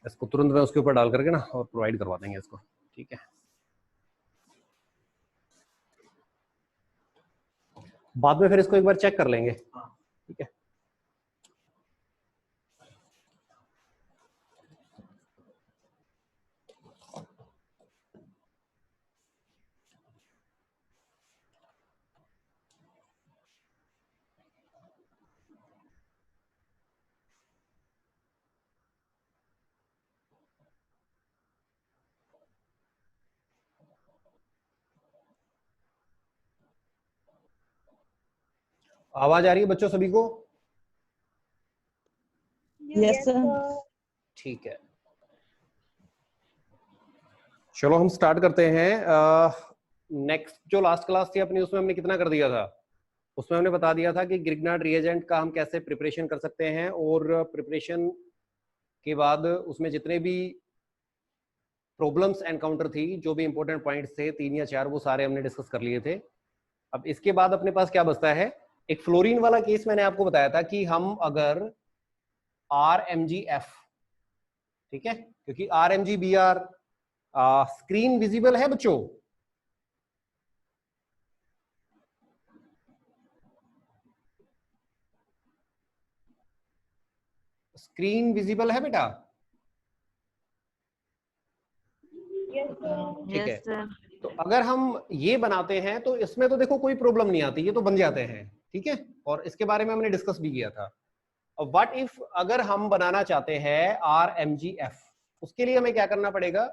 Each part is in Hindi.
इसको तुरंत में उसके ऊपर डाल करके ना और प्रोवाइड करवा देंगे इसको, ठीक है। बाद में फिर इसको एक बार चेक कर लेंगे, ठीक है। आवाज आ रही है बच्चों सभी को? Yes sir. ठीक है, चलो हम स्टार्ट करते हैं। नेक्स्ट जो लास्ट क्लास थी अपनी, उसमें हमने कितना कर दिया था? उसमें हमने बता दिया था कि ग्रिग्नार्ड रिएजेंट का हम कैसे प्रिपरेशन कर सकते हैं, और प्रिपरेशन के बाद उसमें जितने भी प्रॉब्लम्स एनकाउंटर थी, जो भी इंपॉर्टेंट पॉइंट्स थे 3 या 4, वो सारे हमने डिस्कस कर लिए थे। अब इसके बाद अपने पास क्या बचता है? एक फ्लोरीन वाला केस मैंने आपको बताया था कि हम अगर RMgF, ठीक है, क्योंकि RMgBr स्क्रीन विजिबल है बच्चों? स्क्रीन विजिबल है बेटा? ठीक है। तो अगर हम ये बनाते हैं तो इसमें तो देखो कोई प्रॉब्लम नहीं आती, ये तो बन जाते हैं, ठीक है। और इसके बारे में हमने डिस्कस भी किया था। अब व्हाट इफ अगर हम बनाना चाहते हैं RMgF, उसके लिए हमें क्या करना पड़ेगा?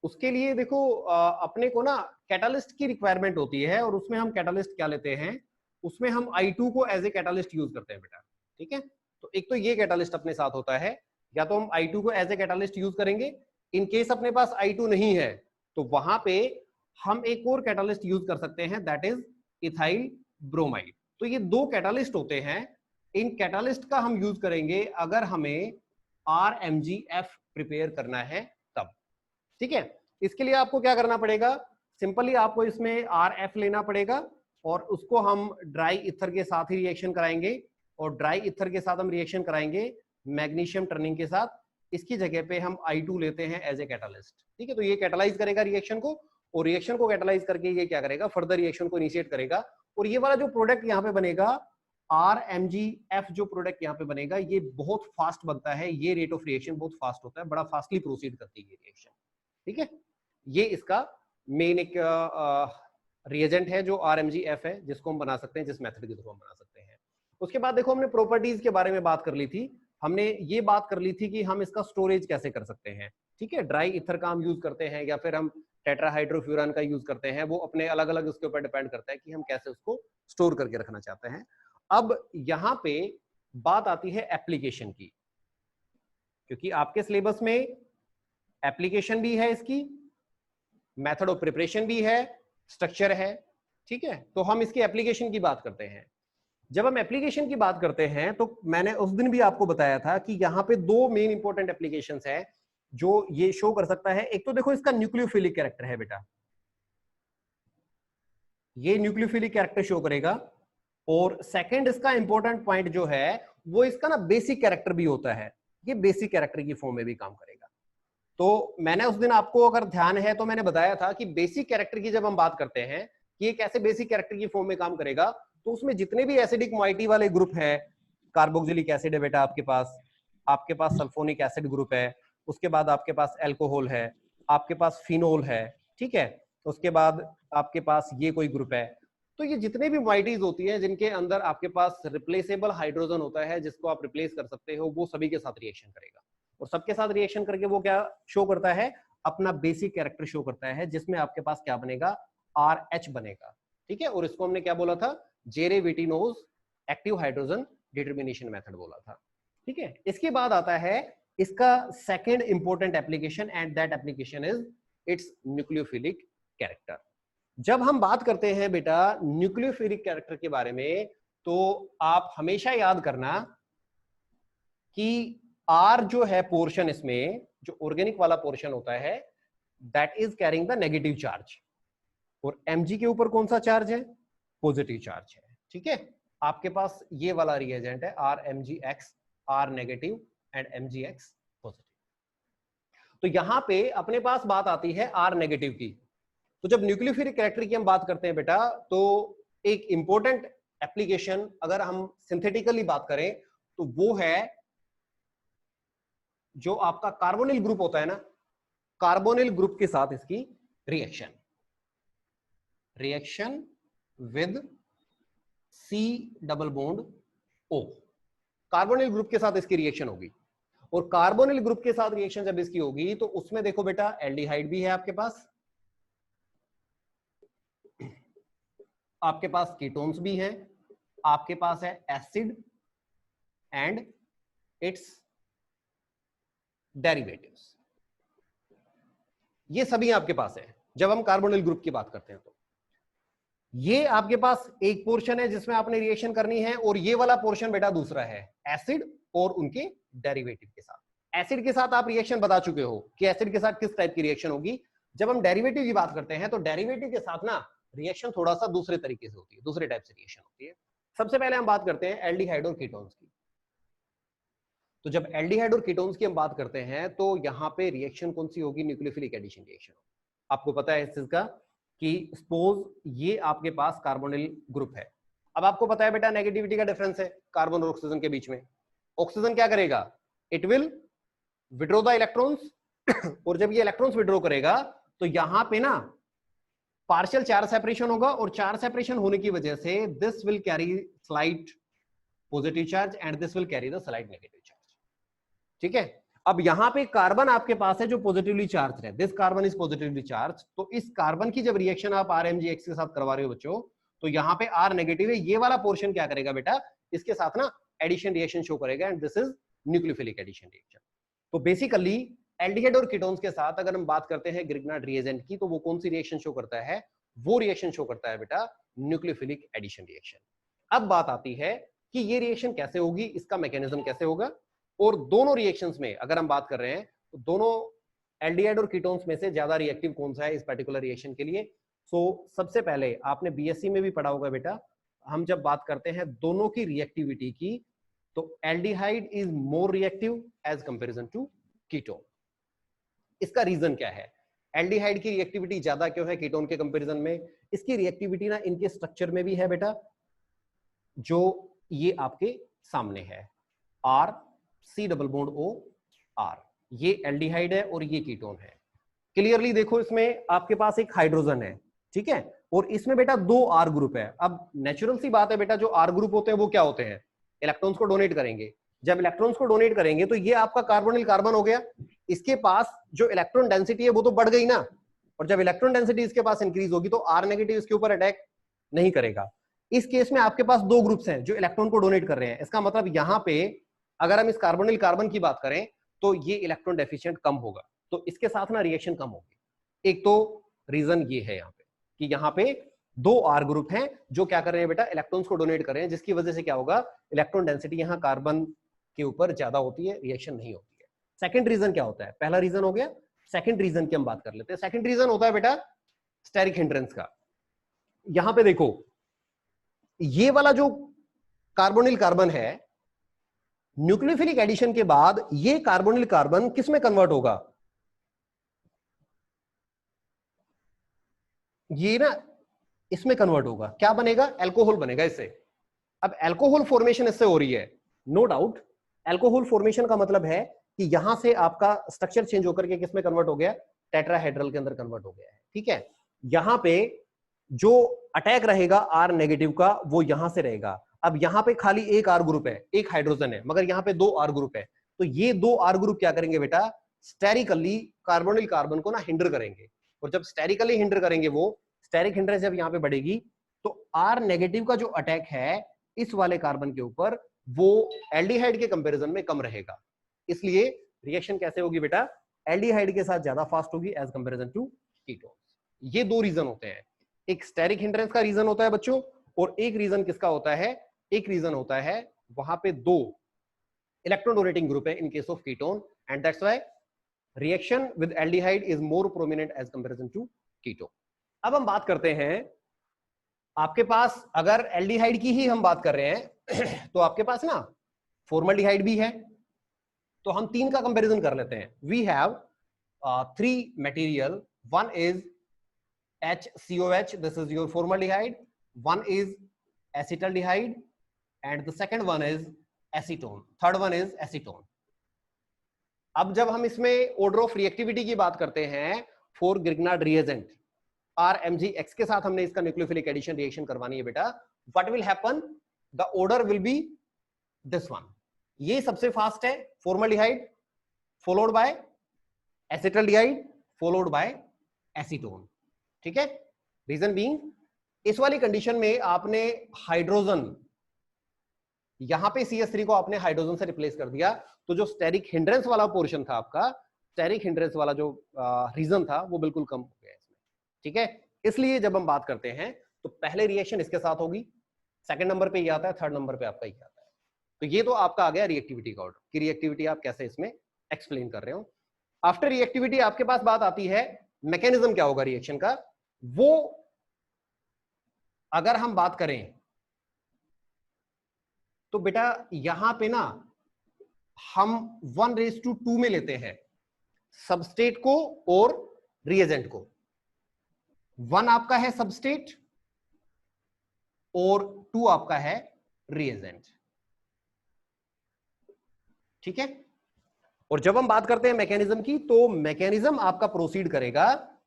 उसके लिए देखो अपने को ना कैटालिस्ट की रिक्वायरमेंट होती है, और उसमें हम कैटालिस्ट क्या लेते हैं? उसमें हम I2 को एज ए कैटालिस्ट यूज करते हैं बेटा, ठीक है। तो एक तो ये कैटालिस्ट अपने साथ होता है, या तो हम I2 को एज ए कैटालिस्ट यूज करेंगे। इन केस अपने पास I2 नहीं है तो वहां पे हम एक और कैटालिस्ट यूज कर सकते हैं, दैट इज इथाइल ब्रोमाइड। तो ये 2 कैटालिस्ट होते हैं। इन कैटालिस्ट का हम यूज करेंगे अगर हमें RMgF प्रिपेयर करना है तब, ठीक है। इसके लिए आपको क्या करना पड़ेगा? सिंपली आपको इसमें RF लेना पड़ेगा, और उसको हम ड्राई ईथर के साथ ही रिएक्शन कराएंगे, और ड्राई ईथर के साथ हम रिएक्शन कराएंगे मैग्नीशियम टर्निंग के साथ। इसकी जगह पे हम I2 लेते हैं एज ए कैटालिस्ट, ठीक है। तो ये कैटालाइज करेगा रिएक्शन को, और रिएक्शन को कैटालाइज करके ये क्या करेगा? फर्दर रिएक्शन को इनिशिएट करेगा। और ये वाला जो प्रोडक्ट यहाँ पे बनेगा RMgF, जो प्रोडक्ट यहाँ पे बनेगा, ये बहुत फास्ट बनता है। ये रेट ऑफ रिएक्शन बहुत फास्ट होता है, बड़ा फास्टली प्रोसीड करती है ये रिएक्शन, ठीक है। ये इसका मेन एक रिएजेंट है जो RMgF है, जिसको हम बना सकते हैं, जिस मेथड के थ्रू हम बना सकते हैं। उसके बाद देखो हमने प्रॉपर्टीज के बारे में बात कर ली थी। हमने ये बात कर ली थी कि हम इसका स्टोरेज कैसे कर सकते हैं, ठीक है। ड्राई ईथर का हम यूज करते हैं, या फिर हम टेट्राहाइड्रोफ्यूरान का यूज करते हैं। वो अपने अलग अलग उसके ऊपर डिपेंड करता है कि हम कैसे उसको स्टोर करके रखना चाहते हैं। अब यहाँ पे बात आती है एप्लीकेशन की, क्योंकि आपके सिलेबस में एप्लीकेशन भी है, इसकी मेथड ऑफ प्रिपरेशन भी है, स्ट्रक्चर है, ठीक है। तो हम इसकी एप्लीकेशन की बात करते हैं। जब हम एप्लीकेशन की बात करते हैं तो मैंने उस दिन भी आपको बताया था कि यहाँ पे 2 मेन इंपॉर्टेंट एप्लीकेशंस है जो ये शो कर सकता है। एक तो देखो इसका न्यूक्लियोफिलिक कैरेक्टर है बेटा, ये न्यूक्लियोफिलिक कैरेक्टर शो करेगा। और सेकंड इसका इंपॉर्टेंट पॉइंट जो है वो इसका ना बेसिक कैरेक्टर भी होता है। ये बेसिक कैरेक्टर की फॉर्म में भी काम करेगा। तो मैंने उस दिन आपको अगर ध्यान है तो मैंने बताया था कि बेसिक कैरेक्टर की जब हम बात करते हैं कि ये कैसे बेसिक कैरेक्टर की फॉर्म में काम करेगा, तो उसमें जितने भी एसिडिक मोइटी वाले ग्रुप है, कार्बोक्सिलिक एसिड है बेटा आपके पास सल्फोनिक एसिड ग्रुप है, उसके बाद आपके पास एल्कोहल है, आपके पास फिनोल है, ठीक है। उसके बाद आपके पास ये कोई ग्रुप है। तो ये जितने भी मोइटीज होती हैं जिनके अंदर आपके पास रिप्लेसेबल हाइड्रोजन होता है, जिसको आप रिप्लेस कर सकते हो, वो सभी के साथ रिएक्शन करेगा। और सबके साथ रिएक्शन करके वो क्या शो करता है? अपना बेसिक कैरेक्टर शो करता है, जिसमें आपके पास क्या बनेगा? RH बनेगा, ठीक है। और इसको हमने क्या बोला था? जेरेविटिनोज एक्टिव हाइड्रोजन डिटर्मिनेशन मेथड बोला था, ठीक है। इसके बाद आता है इसका second important application, and that application is it's nucleophilic character. जब हम बात करते हैं बेटा न्यूक्लियोफिलिक कैरेक्टर के बारे में, तो आप हमेशा याद करना कि R जो है पोर्शन, इसमें जो ऑर्गेनिक वाला पोर्शन होता है, that is carrying the negative charge, और Mg के ऊपर कौन सा चार्ज है? पॉजिटिव चार्ज है, ठीक है। आपके पास ये वाला रिएजेंट है RMgX, R negative and MgX positive, तो यहां पे अपने पास बात आती है आर नेगेटिव की। तो जब न्यूक्लियोफिलिक कैरेक्टर की हम बात करते हैं बेटा, तो एक इंपॉर्टेंट एप्लीकेशन अगर हम सिंथेटिकली बात करें तो वो है जो आपका कार्बोनिल ग्रुप होता है ना, कार्बोनिल ग्रुप के साथ इसकी reaction with c double bond o, carbonyl group के साथ इसकी रिएक्शन होगी। और कार्बोनिल ग्रुप के साथ रिएक्शन जब इसकी होगी तो उसमें देखो बेटा एल्डिहाइड भी है आपके पास कीटोन्स भी हैं, आपके पास है एसिड एंड इट्स डेरिवेटिव्स, ये सभी आपके पास है जब हम कार्बोनिल ग्रुप की बात करते हैं। तो ये आपके पास एक पोर्शन है जिसमें आपने रिएक्शन करनी है, और ये वाला पोर्शन बेटा दूसरा है एसिड और उनके डेरिवेटिव के साथ। एसिड के साथ आप रिएक्शन बता चुके हो कि एसिड के साथ किस टाइप की रिएक्शन होगी। जब हम डेरिवेटिव की बात करते हैं तो डेरिवेटिव के साथ ना रिएक्शन थोड़ा सा दूसरे तरीके से होती है, दूसरे टाइप से रिएक्शन होती है। सबसे पहले हम बात करते हैं एल्डिहाइड और कीटोन्स की। तो जब एल्डिहाइड और कीटोन्स की हम बात करते हैं तो यहां पे रिएक्शन कौन सी होगी, न्यूक्लियोफिलिक एडिशन रिएक्शन। आपको पता है इस चीज का कि सपोज ये आपके पास कार्बोनिल ग्रुप है। अब आपको पता है बेटा नेगेटिविटी का डिफरेंस है कार्बन और ऑक्सीजन के बीच में। ऑक्सीजन क्या करेगा, it will withdraw the electrons और जब ये इलेक्ट्रॉन्स विड्रॉ करेगा तो यहां पे ना पार्शियल चार्ज सेपरेशन होगा, और चार्ज सेपरेशन होने की वजह से this will carry slight positive charge and this will carry the slight negative charge. ठीक है, अब यहां पे कार्बन आपके पास है जो पॉजिटिवली चार्ज है, this carbon is positively charge. तो इस कार्बन की जब रिएक्शन आप RMgX के साथ करवा रहे हो बच्चों, तो यहां पे R नेगेटिव है, ये वाला पोर्शन क्या करेगा बेटा, इसके साथ ना एडिशन रिएक्शन शो करेगा, and this is nucleophilic addition reaction. तो बेसिकली एल्डिहाइड और कीटोन्स के साथ अगर हम बात करते हैं ग्रिग्नार्ड रिएजेंट की, तो वो कौन सी रिएक्शन शो करता है, वो रिएक्शन शो करता है बेटा न्यूक्लियोफिलिक एडिशन रिएक्शन। अब बात आती है कि ये रिएक्शन कैसे होगी, इसका मैकेनिज्म कैसे होगा। और दोनों रिएक्शंस में अगर हम बात कर रहे हैं तो दोनों एल्डिहाइड और कीटोन्स में से ज्यादा रिएक्टिव कौन सा है इस पर्टिकुलर रिएक्शन के लिए। सो सबसे पहले आपने बीएससी में भी पढ़ा होगा बेटा, हम जब बात करते हैं दोनों की रिएक्टिविटी की, तो aldehyde is more reactive as comparison to ketone. इसका रीजन क्या है, एल्डिहाइड की रिएक्टिविटी ज्यादा क्यों है कीटोन के कंपैरिजन में। इसकी रिएक्टिविटी ना इनके स्ट्रक्चर में भी है बेटा, जो ये आपके सामने है, R C double bond O R, ये एल्डिहाइड है और ये कीटोन है। क्लियरली देखो इसमें आपके पास एक हाइड्रोजन है, ठीक है, और इसमें बेटा 2 R ग्रुप है। अब नेचुरल सी बात है बेटा, जो R ग्रुप होते हैं वो क्या होते हैं, इलेक्ट्रॉन्स को डोनेट करेंगे। जब इलेक्ट्रॉन्स को डोनेट करेंगे तो ये आपका कार्बोनिल कार्बन हो गया, इसके पास जो इलेक्ट्रॉन डेंसिटी है वो तो बढ़ गई ना, और जब इलेक्ट्रॉन डेंसिटी इसके पास इंक्रीज होगी तो R नेगेटिव इसके ऊपर अटैक नहीं करेगा। इस केस में आपके पास 2 ग्रुप्स हैं जो इलेक्ट्रॉन को डोनेट कर रहे हैं। इसका मतलब यहां पे अगर हम इस कार्बोनिल कार्बन की बात करें तो ये इलेक्ट्रॉन डेफिशिएंट कम होगा, तो इसके साथ ना रिएक्शन कम होगी। एक तो रीजन ये है यहाँ पे कि यहाँ पे 2 R ग्रुप हैं जो क्या कर रहे हैं बेटा, इलेक्ट्रॉन्स को डोनेट कर रहे हैं, जिसकी वजह से क्या होगा, इलेक्ट्रॉन डेंसिटी यहाँ कार्बन के ऊपर ज्यादा होती है, रिएक्शन नहीं होती है। सेकंड रीजन क्या होता है, पहला रीजन हो गया, सेकंड रीजन की हम बात कर लेते हैं। सेकंड रीजन होता है बेटा स्टेरिक हिंड्रेंस का। यहां पे देखो ये वाला जो कार्बोनिल कार्बन है, न्यूक्लियोफिलिक एडिशन के बाद ये कार्बोनिल कार्बन किस में कन्वर्ट होगा, ये ना इसमें कन्वर्ट होगा, क्या बनेगा, अल्कोहल बनेगा इससे। अब अल्कोहल फॉर्मेशन इससे हो रही है, नो डाउट। अल्कोहल फॉर्मेशन का मतलब है कि यहां से आपका स्ट्रक्चर चेंज होकर के किसमें कन्वर्ट हो गया, टेट्राहेड्रल के अंदर कन्वर्ट हो गया है। ठीक है, यहां पे जो अटैक रहेगा R नेगेटिव का वो यहां से रहेगा। अब यहां पे खाली एक R ग्रुप है, एक हाइड्रोजन है, मगर यहां पे 2 R ग्रुप है, तो ये 2 R ग्रुप क्या करेंगे बेटा, स्टेरिकली कार्बोनिल कार्बन को ना हिंडर करेंगे। और जब स्टेरिकली हिंडर करेंगे, वो स्टेरिक हिंड्रेंस जब यहां पे बढ़ेगी तो R नेगेटिव का जो अटैक है इस वाले कार्बन के ऊपर वो एल्डिहाइड के कंपैरिजन में कम रहेगा। इसलिए रिएक्शन कैसे होगी बेटा, एल्डिहाइड के साथ ज्यादा फास्ट होगी एज कंपैरिजन टू कीटोन्स। ये 2 रीजन होते हैं, एक स्टेरिक हिंड्रेंस का रीजन होता है बच्चों, और एक रीजन किसका होता है, एक रीजन होता है वहां पे 2 इलेक्ट्रॉन डोनेटिंग ग्रुप है in case of ketone, and that's why reaction with aldehyde is more prominent as comparison to ketone. अब हम बात करते हैं, आपके पास अगर एल्डिहाइड की ही हम बात कर रहे हैं तो आपके पास ना फॉर्मल्डिहाइड भी है, तो हम 3 का कंपैरिजन कर लेते हैं। We have three material. One is HCOH, this is your formaldehyde. One is acetaldehyde, and the second one is acetone. Third one is acetone. अब जब हम इसमें ऑर्डर ऑफ रिएक्टिविटी की बात करते हैं फॉर ग्रिग्नार्ड रिएजेंट RMgX के साथ हमने इसका न्यूक्लियोफिलिक एडिशन रिएक्शन करवानी है बेटा, what will happen, the order will be this one. ये सबसे फास्ट है, formaldehyde followed by acetaldehyde followed by acetone. ठीक है, रीजन बीइंग इस वाली कंडीशन में आपने हाइड्रोजन, यहां पे CH3 को आपने हाइड्रोजन से रिप्लेस कर दिया, तो जो स्टेरिक हिंड्रेंस वाला पोर्शन था आपका, स्टेरिक हिंड्रेंस वाला जो रीजन था वो बिल्कुल कम हो गया इसमें. ठीक है, इसलिए जब हम बात करते हैं तो पहले रिएक्शन इसके साथ होगी, सेकंड नंबर पे ये आता है, थर्ड नंबर पे आपका ये आता है. तो ये तो आपका आ गया रिएक्टिविटी का ऑर्डर कि रिएक्टिविटी आप कैसे इसमें एक्सप्लेन कर रहे हो. आफ्टर रिएक्टिविटी आपके पास बात आती है मैकेनिज्म क्या होगा रिएक्शन का. वो अगर हम बात करें तो बेटा यहां पे ना हम 1:2 में लेते हैं सबस्टेट को और रिएजेंट को. 1 आपका है सबस्टेट और 2 आपका है रिएजेंट. ठीक है, और जब हम बात करते हैं मैकेनिज्म की, तो मैकेनिज्म आपका प्रोसीड करेगा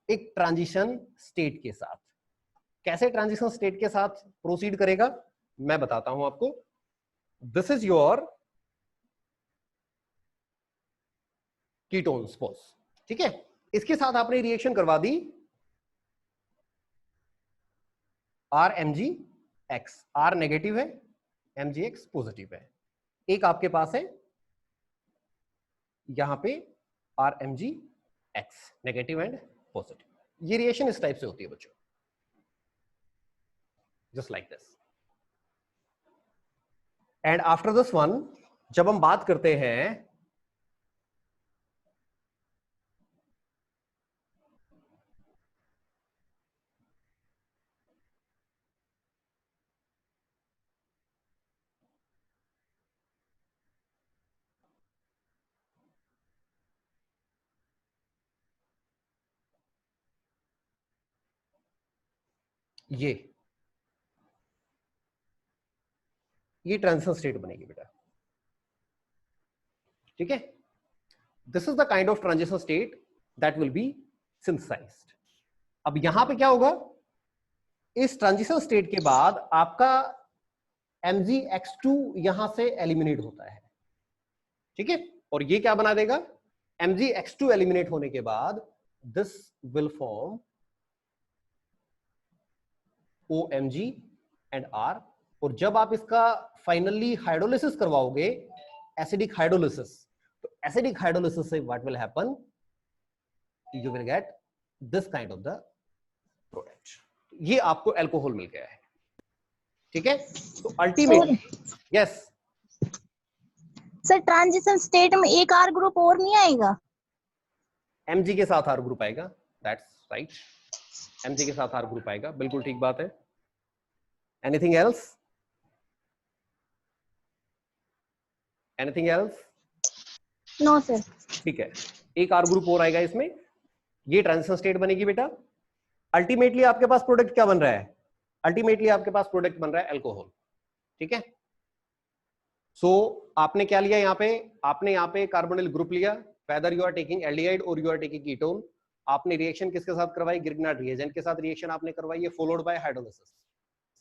एक ट्रांजिशन स्टेट के साथ. कैसे ट्रांजिशन स्टेट के साथ प्रोसीड करेगा मैं बताता हूं आपको. This is your ketone suppose. ठीक है, इसके साथ आपने रिएक्शन करवा दी RMgX. R नेगेटिव है, MgX पॉजिटिव है. एक आपके पास है यहां पे RMgX नेगेटिव एंड पॉजिटिव. ये रिएक्शन इस टाइप से होती है बच्चों, just like this. And after this one जब हम बात करते हैं ये ट्रांजिशन स्टेट बनेगी बेटा. ठीक है, this is the kind of transition state that will be synthesised. अब यहां पे क्या होगा, इस ट्रांजिशन स्टेट के बाद आपका MgX2 यहां से एलिमिनेट होता है. ठीक है, और ये क्या बना देगा, MgX2 एलिमिनेट होने के बाद this will form OMg and R. और जब आप इसका फाइनली हाइड्रोलिसिस करवाओगे, एसिडिक हाइड्रोलिसिस, तो एसिडिक हाइड्रोलिसिस से what will happen, you will get this kind of the product. ये आपको अल्कोहल मिल गया है. ठीक है, तो ultimately yes sir transition state में एक R ग्रुप और नहीं आएगा? Mg के साथ R ग्रुप आएगा. दैट्स राइट, Mg के साथ R ग्रुप आएगा, बिल्कुल ठीक बात है. Anything else? Anything else? No sir. ठीक है, एक R ग्रुप और आएगा इसमें, ये ट्रांजिशन स्टेट बनेगी बेटा. अल्टीमेटली आपके पास प्रोडक्ट क्या बन रहा है, अल्टीमेटली आपके पास प्रोडक्ट बन रहा है अल्कोहल. ठीक है, सो आपने क्या लिया यहाँ पे, आपने यहाँ पे कार्बोनिल ग्रुप लिया, whether you are taking aldehyde और यू आर टेकिंग कीटोन. आपने रिएक्शन किसके साथ करवाई, ग्रिग्नार्ड रिएजेंट के साथ रिएक्शन आपने करवाई है, फॉलोड बाय हाइड्रोलिसिस.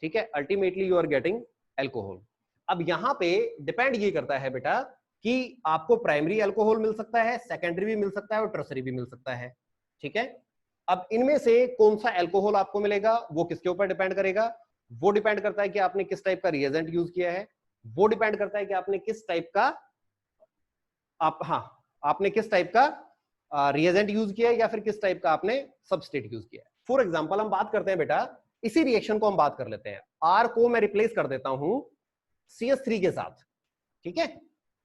ठीक है, ultimately you are getting alcohol. अब यहाँ पे डिपेंड ये करता है बेटा कि आपको प्राइमरी अल्कोहल मिल सकता है, सेकेंडरी भी मिल सकता है और टर्सरी भी मिल सकता है. ठीक है, अब इनमें से कौन सा अल्कोहल आपको मिलेगा वो किसके ऊपर डिपेंड करेगा, वो डिपेंड करता है कि आपने किस टाइप का रिएजेंट यूज किया है, वो डिपेंड करता है कि आपने किस टाइप का आपने किस टाइप का रिएजेंट यूज किया है या फिर किस टाइप का आपने सबस्टेट यूज किया है. फॉर एग्जांपल हम बात करते हैं बेटा, इसी रिएक्शन को हम बात कर लेते हैं. R को मैं रिप्लेस कर देता हूं CH3 के साथ. ठीक है,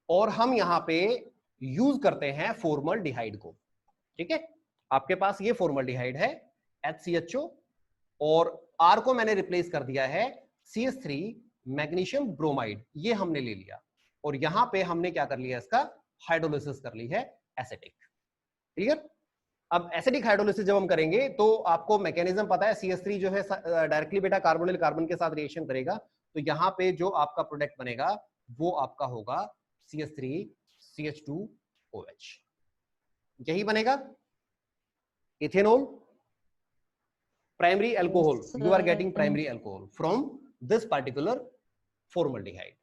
और हम यहां पे यूज करते हैं फॉर्मल्डिहाइड को. ठीक है, आपके पास ये फॉर्मल्डिहाइड है HCHO और R को मैंने रिप्लेस कर दिया है CH3 मैग्नीशियम ब्रोमाइड, ये हमने ले लिया और यहां पे हमने क्या कर लिया, इसका हाइड्रोलिसिस कर ली है एसिटिक. क्लियर? अब एसिडिक हाइड्रोलिसिस जब हम करेंगे तो आपको मैकेनिज्म पता है, CH3 जो है डायरेक्टली बेटा कार्बोनिल कार्बन के साथ रिएक्शन करेगा, तो यहाँ पे जो आपका प्रोडक्ट बनेगा वो आपका होगा CH3 CH2OH, यही बनेगा ethanol, primary alcohol, you are getting primary alcohol from this particular formaldehyde.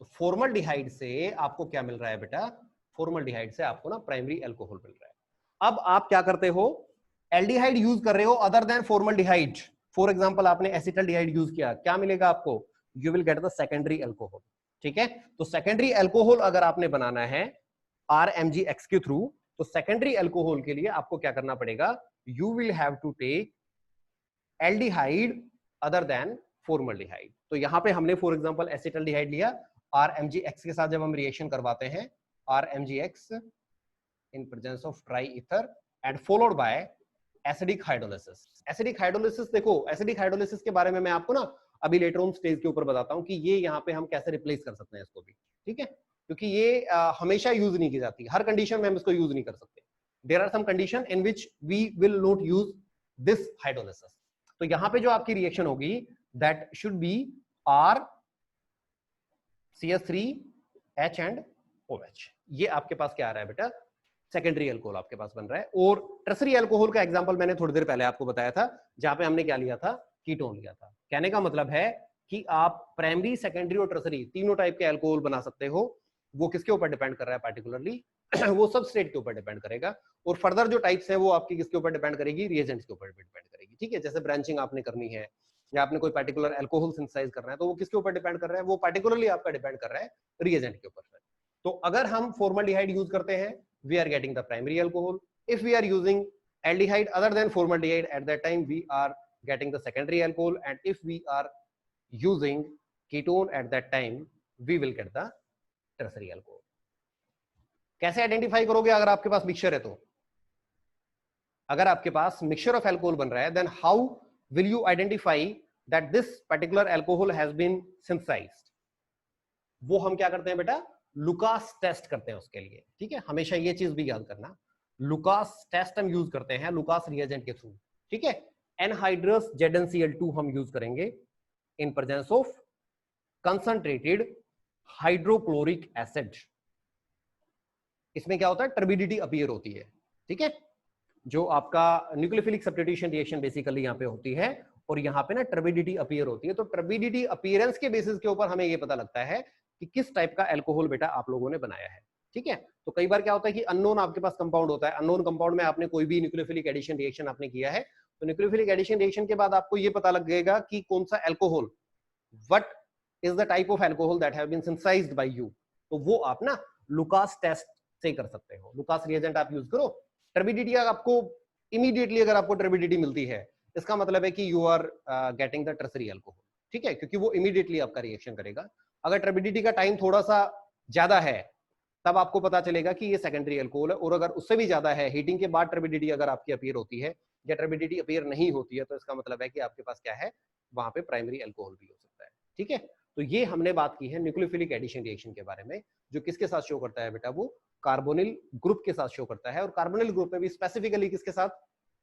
तो फॉर्मल्डिहाइड से आपको क्या मिल रहा है बेटा, फॉर्मल्डिहाइड से आपको ना प्राइमरी अल्कोहल मिल रहा है। अब आप क्या करते हो, एल्डिहाइड यूज कर रहे हो other than formaldehyde, for example आपने एसिटल्डिहाइड यूज किया, क्या मिलेगा आपको, you will get the secondary alcohol. ठीक है, तो सेकेंडरी अल्कोहल अगर आपने बनाना है RMGX के थ्रू, तो सेकेंडरी अल्कोहल के लिए आपको क्या करना पड़ेगा, you will have to take aldehyde other than formaldehyde. तो यहां पे हमने फॉर एग्जांपल एसिटल्डिहाइड लिया, RMGX के साथ जब हम रिएक्शन करवाते हैं, RMGX in presence of triether and followed by acidic hydrolysis। Acidic hydrolysis, देखो एसिडिक हाइड्रोलिसिस के बारे में मैं आपको ना अभी लेटर ऑन स्टेज के ऊपर बताता हूं कि ये यहाँ पे हम कैसे रिप्लेस कर सकते हैं इसको भी, ठीक है, क्योंकि ये हमेशा यूज नहीं की जाती, हर कंडीशन में हम इसको यूज नहीं कर सकते। There are some condition in which we will not use this hydrolysis. तो यहाँ पे जो आपकी रिएक्शन होगी that should be R CH3H and OH। ये आपके पास क्या आ रहा है बेटा, सेकेंडरी अल्कोहल आपके पास बन रहा है। और टर्सरी अल्कोहल का एग्जांपल मैंने थोड़ी देर पहले आपको बताया था, जहां पे हमने क्या लिया था, कीटोन लिया था। कहने का मतलब है कि आप प्राइमरी, सेकेंडरी और टर्सरी तीनों टाइप के अल्कोहल बना सकते हो। वो किसके ऊपर डिपेंड कर रहा है पार्टिकुलरली, वो सब स्टेट के ऊपर डिपेंड करेगा। और फर्दर जो टाइप्स है वो आपकी किसके ऊपर डिपेंड करेगी, रिएजेंट्स के ऊपर डिपेंड करेगी। ठीक है, जैसे ब्रांचिंग आपने करनी है या आपने कोई पर्टिकुलर अल्कोहल सिंथेसाइज करना है, तो वो किसके ऊपर डिपेंड कर रहा है, वो पार्टिकुलरली आपका डिपेंड कर रहा है रिएजेंट के ऊपर। तो अगर हम फॉर्मल्डिहाइड यूज करते हैं, we are getting the primary alcohol. If we are using aldehyde other than formaldehyde, at that time we are getting the secondary alcohol, and if we are using ketone at that time we will get the tertiary alcohol। कैसे आइडेंटिफाई करोगे अगर आपके पास मिक्सचर है, तो अगर आपके पास मिक्सचर ऑफ अल्कोहल बन रहा है, then how will you identify that this particular alcohol has been synthesized? वो हम क्या करते हैं बेटा, लुकास टेस्ट करते हैं उसके लिए। ठीक है, हमेशा ये चीज भी याद करना, लुकास टेस्ट हम यूज करते हैं लुकास रिएजेंट के थ्रू। ठीक है, एनहाइड्रस ZnCl2 हम यूज करेंगे in presence of concentrated hydrochloric acid. इसमें क्या होता है, टर्बिडिटी अपीयर होती है। ठीक है, जो आपका न्यूक्लियोफिलिक सब्स्टिट्यूशन रिएक्शन बेसिकली यहाँ पे होती है, और यहाँ पे ना टर्बिडिटी अपीयर होती है। तो टर्बिडिटी अपीयरेंस के बेसिस के ऊपर हमें ये पता लगता है कि किस टाइप का अल्कोहल बेटा आप लोगों ने बनाया है। ठीक है, तो कई बार क्या होता है कि अननोन आपके पास कंपाउंड होता है, अननोन कंपाउंड में आपने कोई भी न्यूक्लियोफिलिक एडिशन रिएक्शन आपने किया है, तो न्यूक्लियोफिलिक एडिशन रिएक्शन के बाद आपको ये पता लगेगा कि कौन सा alcohol, what is the type of alcohol that have been synthesised by you. तो वो आप ना लुकास टेस्ट से कर सकते हो, लुकास रिएजेंट आप यूज करो। टर्बिडिटी आपको इमीडिएटली अगर आपको टर्बिडिटी मिलती है, इसका मतलब है कि you are getting the tertiary alcohol. ठीक है, क्योंकि वो इमीडिएटली आपका रिएक्शन करेगा। अगर टर्बिडिटी का टाइम थोड़ा सा ज्यादा है, तब आपको पता चलेगा कि ये सेकेंडरी अल्कोहल है। और अगर उससे भी ज्यादा है, हीटिंग के बाद टर्बिडिटी अगर आपकी अपीयर होती है या टर्बिडिटी अपीयर नहीं होती है, तो इसका मतलब है कि आपके पास क्या है, वहां पे प्राइमरी अल्कोहल भी हो सकता है। ठीक है, तो ये हमने बात की है न्यूक्लियोफिलिक एडिशन रिएक्शन के बारे में, जो किसके साथ शो करता है बेटा, वो कार्बोनिल ग्रुप के साथ शो करता है। और कार्बोनिल ग्रुप में भी स्पेसिफिकली किसके साथ,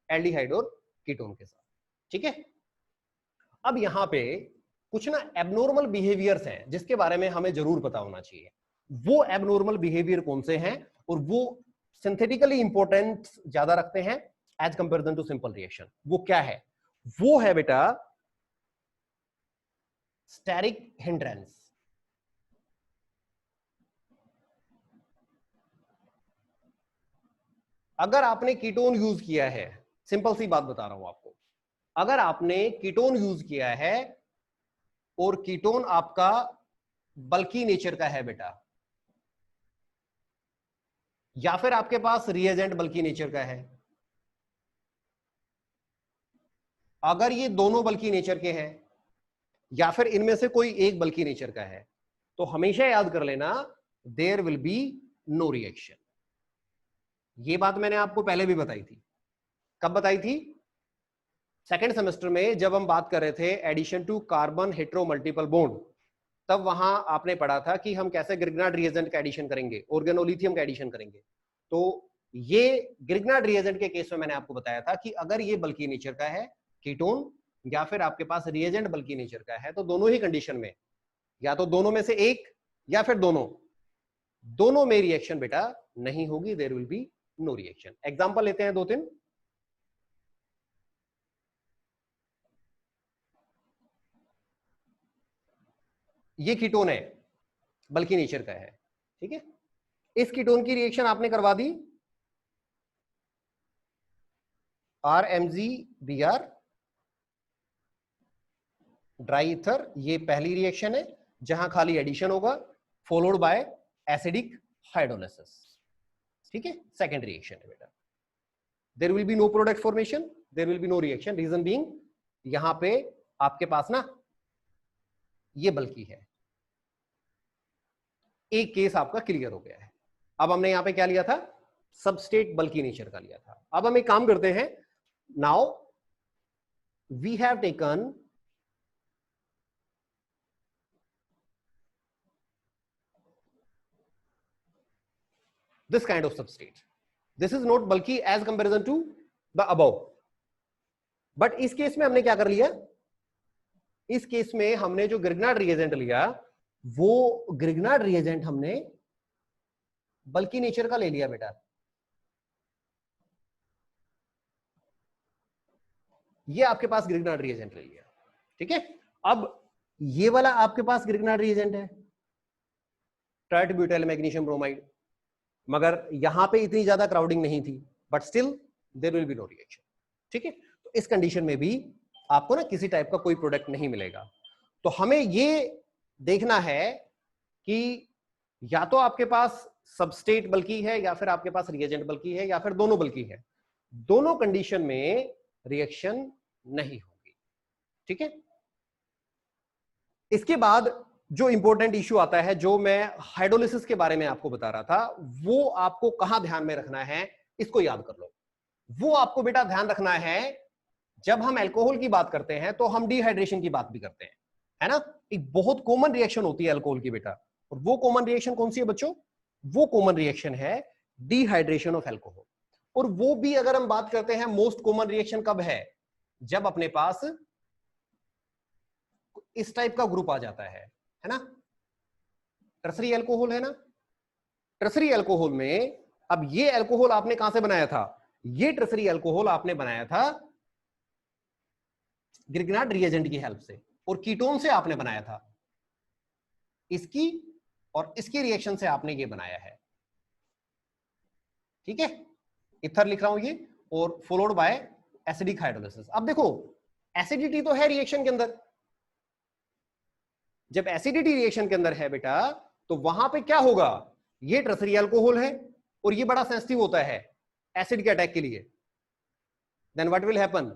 एल्डिहाइड और कीटोन के साथ। ठीक है, अब यहाँ पे कुछ ना एबनॉर्मल बिहेवियर्स हैं जिसके बारे में हमें जरूर पता होना चाहिए। वो एबनॉर्मल बिहेवियर कौन से हैं, और वो सिंथेटिकली इंपॉर्टेंस ज्यादा रखते हैं as comparison to simple reaction. वो क्या है, वो है बेटा स्टेरिक हिंड्रेंस। अगर आपने कीटोन यूज किया है, सिंपल सी बात बता रहा हूं आपको, अगर आपने कीटोन यूज किया है और कीटोन आपका बल्की नेचर का है बेटा, या फिर आपके पास रिएजेंट बल्की नेचर का है, अगर ये दोनों बल्की नेचर के हैं या फिर इनमें से कोई एक बल्की नेचर का है, तो हमेशा याद कर लेना there will be no reaction. ये बात मैंने आपको पहले भी बताई थी। कब बताई थी, सेकेंड सेमेस्टर में जब हम बात कर रहे थे addition to carbon hetero multiple bond, तब वहां आपने पढ़ा था कि हम कैसे ग्रिग्नार्ड रिएजेंट का एडिशन करेंगे, ऑर्गेनोलिथियम का एडिशन करेंगे। तो ये ग्रिग्नार्ड रिएजेंट के केस में मैंने आपको बताया था कि अगर ये बल्की नेचर का है कीटोन, या फिर आपके पास रिएजेंट बल्की नेचर का है, तो दोनों ही कंडीशन में या तो दोनों में से एक या फिर दोनों में रिएक्शन बेटा नहीं होगी, there will be no reaction. Example लेते हैं 2-3। ये कीटोन है, बल्की नेचर का है, ठीक है। इस कीटोन की रिएक्शन आपने करवा दी RMgBr ड्राई ईथर, ये पहली रिएक्शन है जहां खाली एडिशन होगा, फॉलोड बाय एसिडिक हाइड्रोलिसिस, ठीक है। सेकेंड रिएक्शन है बेटा, there will be no product formation, there will be no reaction. Reason being यहां पे आपके पास ना ये बल्कि है। एक केस आपका क्लियर हो गया है। अब हमने यहां पे क्या लिया था, सबस्टेट बल्की नेचर का लिया था। अब हम एक काम करते हैं, now we have taken this kind of substrate. This is not bulky as comparison to the above. But इस केस में हमने क्या कर लिया, इस केस में हमने जो ग्रिग्नार्ड रिएजेंट लिया, वो ग्रिग्नार्ड रिएजेंट हमने बल्की नेचर का ले लिया बेटा। ये आपके पास ग्रिग्नार्ड रिएजेंट ले लिया, ठीक है। अब ये वाला आपके पास ग्रिग्नार्ड रिएजेंट है, ट्राइब्यूटाइल मैग्नीशियम ब्रोमाइड, मगर यहां पे इतनी ज्यादा क्राउडिंग नहीं थी, but still there will be no reaction, ठीक है। तो इस कंडीशन में भी आपको ना किसी टाइप का कोई प्रोडक्ट नहीं मिलेगा। तो हमें ये देखना है कि या तो आपके पास सबस्टेट बल्की है, या फिर आपके पास रिएजेंट बल्की है, या फिर दोनों बल्की है। दोनों कंडीशन में रिएक्शन नहीं होगी, ठीक है। इसके बाद जो इंपॉर्टेंट इश्यू आता है, जो मैं हाइड्रोलिसिस के बारे में आपको बता रहा था, वो आपको कहां ध्यान में रखना है, इसको याद कर लो। वो आपको बेटा ध्यान रखना है, जब हम अल्कोहल की बात करते हैं तो हम डिहाइड्रेशन की बात भी करते हैं, है ना। एक बहुत कॉमन रिएक्शन होती है अल्कोहल की बेटा, और वो कॉमन रिएक्शन कौन सी है बच्चों, वो कॉमन रिएक्शन है डिहाइड्रेशन ऑफ अल्कोहल। और वो भी अगर हम बात करते हैं, मोस्ट कॉमन रिएक्शन कब है, जब अपने पास इस टाइप का ग्रुप आ जाता है ना। टर्सरी अल्कोहल है ना, टर्सरी अल्कोहल में अब ये अल्कोहल आपने कहां से बनाया था, ये टर्सरी अल्कोहल आपने बनाया था ग्रिग्नार्ड रिएजेंट की हेल्प से, और कीटोन से आपने बनाया था, इसकी और इसकी रिएक्शन से आपने ये बनाया है, ठीक है। इथर लिख रहा हूं ये, और फॉलोड बाय एसिडिक हाइड्रोलिसिस। अब देखो एसिडिटी तो है रिएक्शन के अंदर, जब एसिडिटी रिएक्शन के अंदर है बेटा, तो वहां पे क्या होगा, ये टर्सरी अल्कोहल है और ये बड़ा सेंसिटिव होता है एसिड के अटैक के लिए। Then what will happen,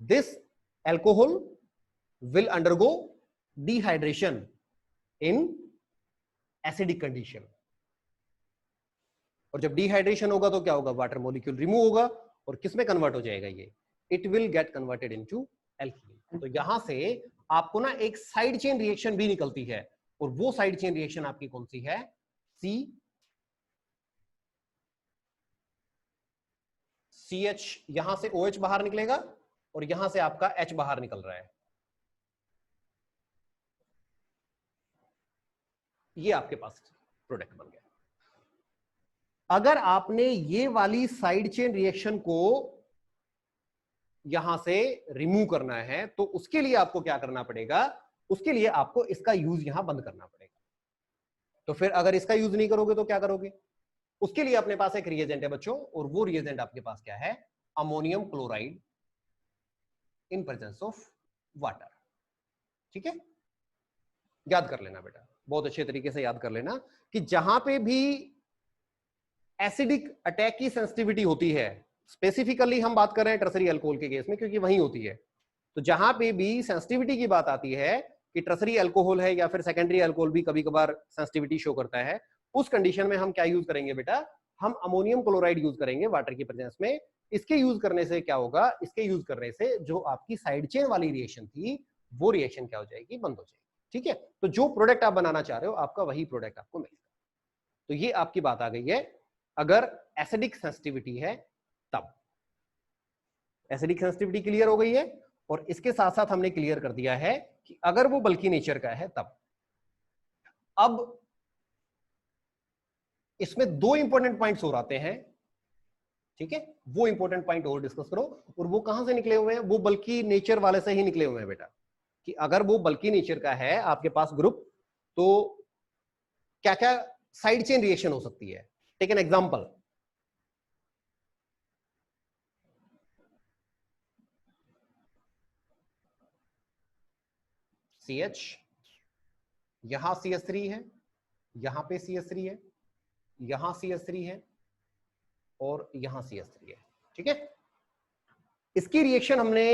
this alcohol will undergo dehydration in acidic condition, और जब डिहाइड्रेशन होगा तो क्या होगा, वाटर मॉलिक्यूल रिमूव होगा, और किस में कन्वर्ट हो जाएगा ये, it will get converted into alkene. तो यहां से आपको ना एक साइड चेन रिएक्शन भी निकलती है, और वो साइड चेन रिएक्शन आपकी कौन सी है, CH, यहां से OH बाहर निकलेगा और यहां से आपका H बाहर निकल रहा है, ये आपके पास प्रोडक्ट बन गया। अगर आपने ये वाली साइड चेन रिएक्शन को यहां से रिमूव करना है, तो उसके लिए आपको क्या करना पड़ेगा, उसके लिए आपको इसका यूज यहां बंद करना पड़ेगा। तो फिर अगर इसका यूज नहीं करोगे तो क्या करोगे, उसके लिए अपने पास एक रिएजेंट है बच्चों, और वो रिएजेंट आपके पास क्या है, ammonium chloride in presence of water, ठीक है। याद कर लेना बेटा, बहुत अच्छे तरीके से याद कर लेना कि जहां पे भी एसिडिक अटैक की सेंसिटिविटी होती है, स्पेसिफिकली हम बात कर रहे हैं टर्सरी अल्कोहल के केस में क्योंकि वही होती है, तो जहां पे भी सेंसिटिविटी की बात आती है कि टर्सरी अल्कोहल है या फिर सेकेंडरी अल्कोहल भी कभी कभार सेंसिटिविटी शो करता है, उस कंडीशन में हम क्या यूज करेंगे बेटा, हम अमोनियम क्लोराइड यूज करेंगे वाटर की प्रेजेंस में। इसके यूज करने से क्या होगा, इसके यूज करने से जो आपकी साइड चेन वाली रिएक्शन थी, वो रिएक्शन क्या हो जाएगी, बंद हो जाएगी, ठीक है। तो जो प्रोडक्ट आप बनाना चाह रहे हो, आपका वही प्रोडक्ट आपको मिलेगा। तो ये आपकी बात आ गई है। अगर एसिडिक सेंसिटिविटी है तब। एसिडिक सेंसिटिविटी क्लियर हो गई है, और इसके साथ साथ हमने क्लियर कर दिया है कि अगर वो बल्की नेचर का है तब। अब इसमें दो इंपॉर्टेंट पॉइंट्स और आते हैं, ठीक है, वो इंपॉर्टेंट पॉइंट और डिस्कस करो। और वो कहां से निकले हुए हैं? वो बल्की नेचर वाले से ही निकले हुए हैं बेटा, कि अगर वो बल्की नेचर का है आपके पास ग्रुप, तो क्या क्या साइड चेन रिएक्शन हो सकती है। टेक एन एग्जांपल, CH, यहां CH3 है, यहां पे CH3 है, यहां CH3 है, और यहां CH3 है, ठीक है। इसकी रिएक्शन हमने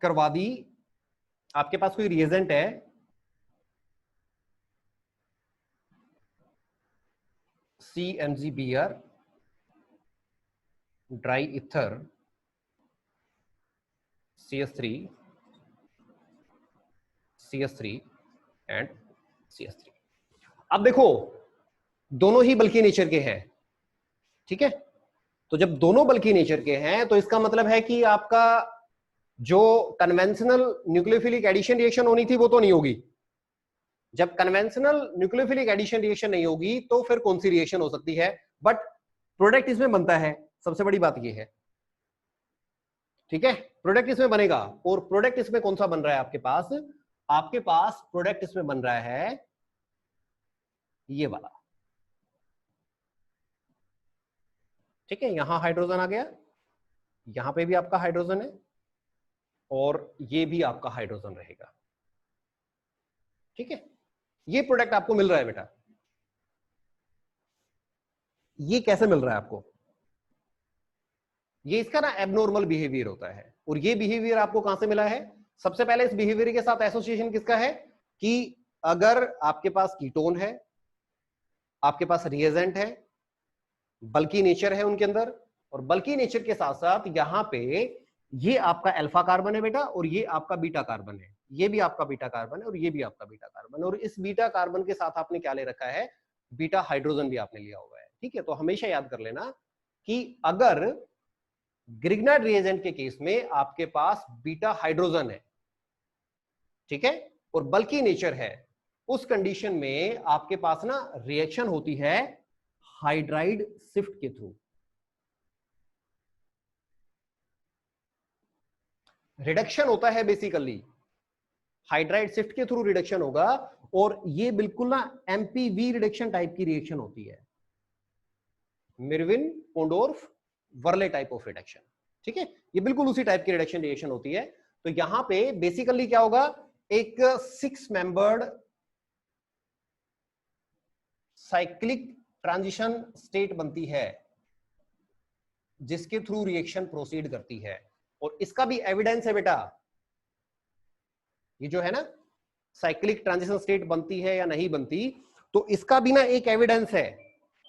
करवा दी। आपके पास कोई रिएजेंट है, CMgBr, dry ether, CH3, CH3 and CH3। अब देखो, दोनों ही बल्की नेचर के हैं, ठीक है। तो जब दोनों बल्की नेचर के हैं, तो इसका मतलब है कि आपका जो कन्वेंशनल न्यूक्लियोफिलिक एडिशन रिएक्शन होनी थी वो तो नहीं होगी। जब कन्वेंशनल न्यूक्लियोफिलिक एडिशन रिएक्शन नहीं होगी, तो फिर कौन सी रिएक्शन हो सकती है? बट प्रोडक्ट इसमें बनता है, सबसे बड़ी बात यह है, ठीक है। प्रोडक्ट इसमें बनेगा, और प्रोडक्ट इसमें कौन सा बन रहा है आपके पास? आपके पास प्रोडक्ट इसमें बन रहा है ये वाला, ठीक है। यहां हाइड्रोजन आ गया, यहां पे भी आपका हाइड्रोजन है, और ये भी आपका हाइड्रोजन रहेगा, ठीक है। ये प्रोडक्ट आपको मिल रहा है बेटा। ये कैसे मिल रहा है आपको? ये इसका ना एबनॉर्मल बिहेवियर होता है, और ये बिहेवियर आपको कहां से मिला है? सबसे पहले इस बिहेवियर के साथ एसोसिएशन किसका है? कि अगर आपके पास कीटोन है, आपके पास रिएजेंट है, बल्की नेचर है उनके अंदर, और बल्की नेचर के साथ साथ यहां पे ये आपका अल्फा कार्बन है बेटा, और ये आपका बीटा कार्बन है, ये भी आपका बीटा कार्बन है, और ये भी आपका बीटा कार्बन, और इस बीटा कार्बन के साथ आपने क्या ले रखा है? बीटा हाइड्रोजन भी आपने लिया हुआ है, ठीक है। तो हमेशा याद कर लेना कि अगर ग्रिग्नार्ड रिएजेंट के केस में आपके पास बीटा हाइड्रोजन है, ठीक है, और बल्की नेचर है, उस कंडीशन में आपके पास ना रिएक्शन होती है हाइड्राइड शिफ्ट के थ्रू। रिडक्शन होता है बेसिकली हाइड्राइड शिफ्ट के थ्रू रिडक्शन होगा, और ये बिल्कुल ना एमपीवी रिडक्शन टाइप की रिएक्शन होती है, मिरविन पोंडोर्फ वर्ले टाइप ऑफ रिडक्शन, ठीक है। ये बिल्कुल उसी टाइप की रिडक्शन रिएक्शन होती है। तो यहां पे बेसिकली क्या होगा? एक 6 मेंबर्ड साइक्लिक ट्रांजिशन स्टेट बनती है, जिसके थ्रू रिएक्शन प्रोसीड करती है, और इसका भी एविडेंस है बेटा। ये जो है ना साइक्लिक ट्रांजिशन स्टेट बनती है या नहीं बनती, तो इसका भी ना एक एविडेंस है।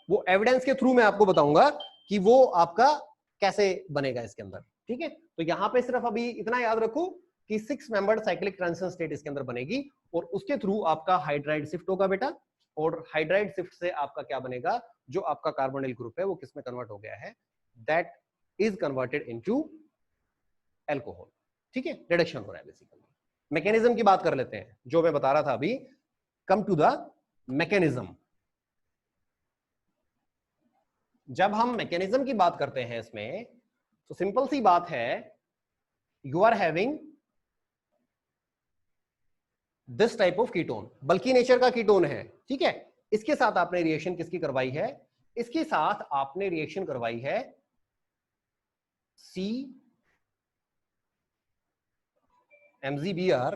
वो एविडेंस के थ्रू मैं आपको बताऊंगा कि वो आपका कैसे बनेगा इसके अंदर, ठीक है। तो यहां पे सिर्फ अभी इतना याद रखो कि 6 मेंबर्ड साइक्लिक ट्रांजिशन स्टेट इसके अंदर बनेगी, और उसके थ्रू आपका हाइड्राइड शिफ्ट होगा बेटा, और हाइड्राइड शिफ्ट से आपका क्या बनेगा? जो आपका कार्बोनिल ग्रुप है वो किसमें कन्वर्ट हो गया है? That is converted into alcohol, ठीक है। रिडक्शन हो रहा है बेसिकली। मैकेनिज्म की बात कर लेते हैं, जो मैं बता रहा था अभी। Come to the mechanism. जब हम मैकेनिज्म की बात करते हैं इसमें, तो सिंपल सी बात है, you are having this type of ketone, bulky nature का कीटोन है, ठीक है। इसके साथ आपने रिएक्शन किसकी करवाई है? इसके साथ आपने रिएक्शन करवाई है सी MgBr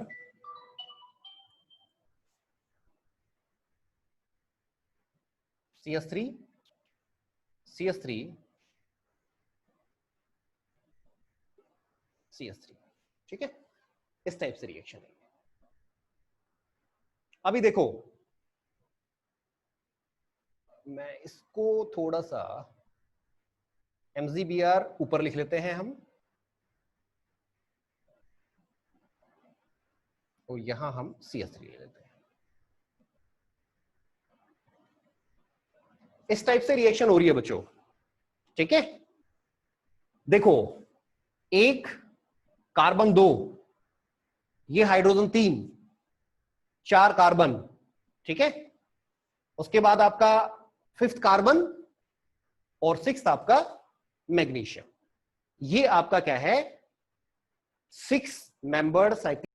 CH3 CH3 CH3, ठीक है। इस टाइप से रिएक्शन है। अभी देखो, मैं इसको थोड़ा सा MgBr ऊपर लिख लेते हैं हम, और यहां हम CH3 ले लेते हैं। इस टाइप से रिएक्शन हो रही है बच्चों, ठीक है। देखो, एक कार्बन 2, ये हाइड्रोजन 3, 4 कार्बन, ठीक है। उसके बाद आपका 5th कार्बन और 6th आपका मैग्नीशियम। ये आपका क्या है, 6 मेंबर्ड साइक्लिक